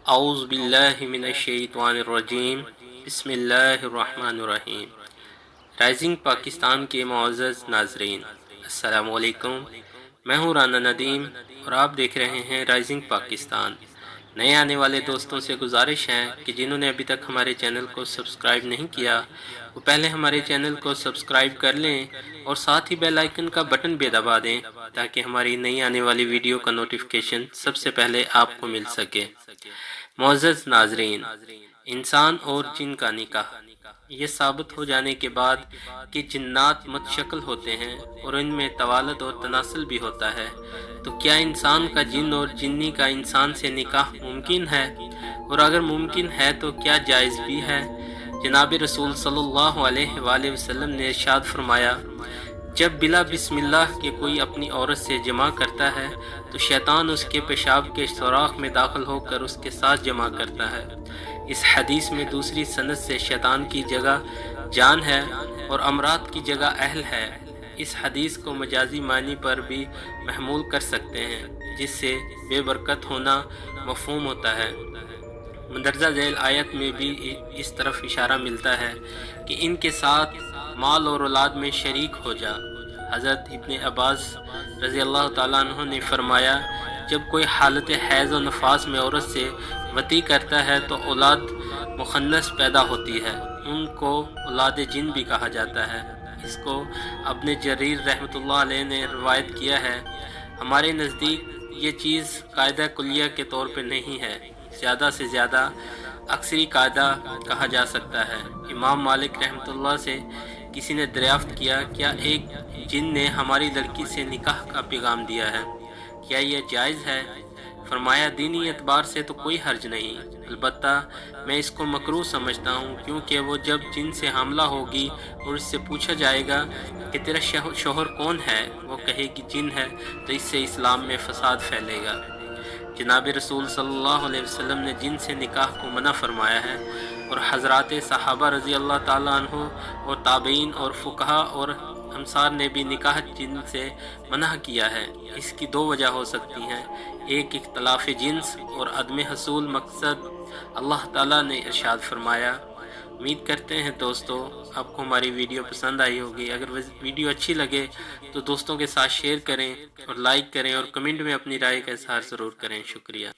اعوذ باللہ من الشیطان الرجیم، بسم اللہ الرحمن الرحیم۔ رائزنگ پاکستان کے معزز ناظرین، السلام علیکم۔ میں ہوں رانا ندیم اور آپ دیکھ رہے ہیں رائزنگ پاکستان۔ نئے آنے والے دوستوں سے گزارش ہے کہ جنہوں نے ابھی تک ہمارے چینل کو سبسکرائب نہیں کیا وہ پہلے ہمارے چینل کو سبسکرائب کر لیں اور ساتھ ہی بیل آئیکن کا بٹن بھی دبا دیں تاکہ ہماری نئی آنے والی ویڈیو کا نوٹیفیکیشن سب سے پہلے آپ کو مل سکے۔ معزز ناظرین، انسان اور جن کا نکاح، یہ ثابت ہو جانے کے بعد کہ جنات متشکل ہوتے ہیں اور ان میں توالد اور تناسل بھی ہوتا ہے، تو کیا انسان کا جن اور جنی کا انسان سے نکاح ممکن ہے؟ اور اگر ممکن ہے تو کیا جائز بھی ہے؟ جناب رسول صلی اللہ علیہ وآلہ وسلم نے ارشاد فرمایا، جب بلا بسم اللہ کے کوئی اپنی عورت سے جمع کرتا ہے تو شیطان اس کے پیشاب کے سوراخ میں داخل ہو کر اس کے ساتھ جمع کرتا ہے۔ اس حدیث میں دوسری سند سے شیطان کی جگہ جان ہے اور امراض کی جگہ اہل ہے۔ اس حدیث کو مجازی معنی پر بھی محمول کر سکتے ہیں، جس سے بے برکت ہونا مفہوم ہوتا ہے۔ مندرجہ ذیل آیت میں بھی اس طرف اشارہ ملتا ہے کہ ان کے ساتھ مال اور اولاد میں شریک ہو جا۔ حضرت ابن عباس رضی اللہ تعالیٰ عنہ نے فرمایا، جب کوئی حالت حیض و نفاس میں عورت سے وطی کرتا ہے تو اولاد مخنث پیدا ہوتی ہے، ان کو اولاد جن بھی کہا جاتا ہے۔ اس کو ابن جریر رحمۃ اللہ علیہ نے روایت کیا ہے۔ ہمارے نزدیک یہ چیز قاعدہ کلیہ کے طور پہ نہیں ہے، زیادہ سے زیادہ اکثری قاعدہ کہا جا سکتا ہے۔ امام مالک رحمۃ اللہ سے کسی نے دریافت کیا، کیا ایک جن نے ہماری لڑکی سے نکاح کا پیغام دیا ہے، کیا یہ جائز ہے؟ فرمایا، دینی اعتبار سے تو کوئی حرج نہیں، البتہ میں اس کو مکروہ سمجھتا ہوں، کیونکہ وہ جب جن سے حاملہ ہوگی اور اس سے پوچھا جائے گا کہ تیرا شوہر کون ہے، وہ کہے گی جن ہے، تو اس سے اسلام میں فساد پھیلے گا۔ جناب رسول صلی اللہ علیہ وسلم نے جن سے نکاح کو منع فرمایا ہے، اور حضرات صحابہ رضی اللہ تعالیٰ عنہ اور تابعین اور فقہا اور امثال نے بھی نکاح جن سے منع کیا ہے۔ اس کی دو وجہ ہو سکتی ہیں، ایک اختلاف جنس اور عدم حصول مقصد۔ اللہ تعالیٰ نے ارشاد فرمایا۔ امید کرتے ہیں دوستو آپ کو ہماری ویڈیو پسند آئی ہوگی۔ اگر ویڈیو اچھی لگے تو دوستوں کے ساتھ شیئر کریں اور لائک کریں اور کمنٹ میں اپنی رائے کا اظہار ضرور کریں۔ شکریہ۔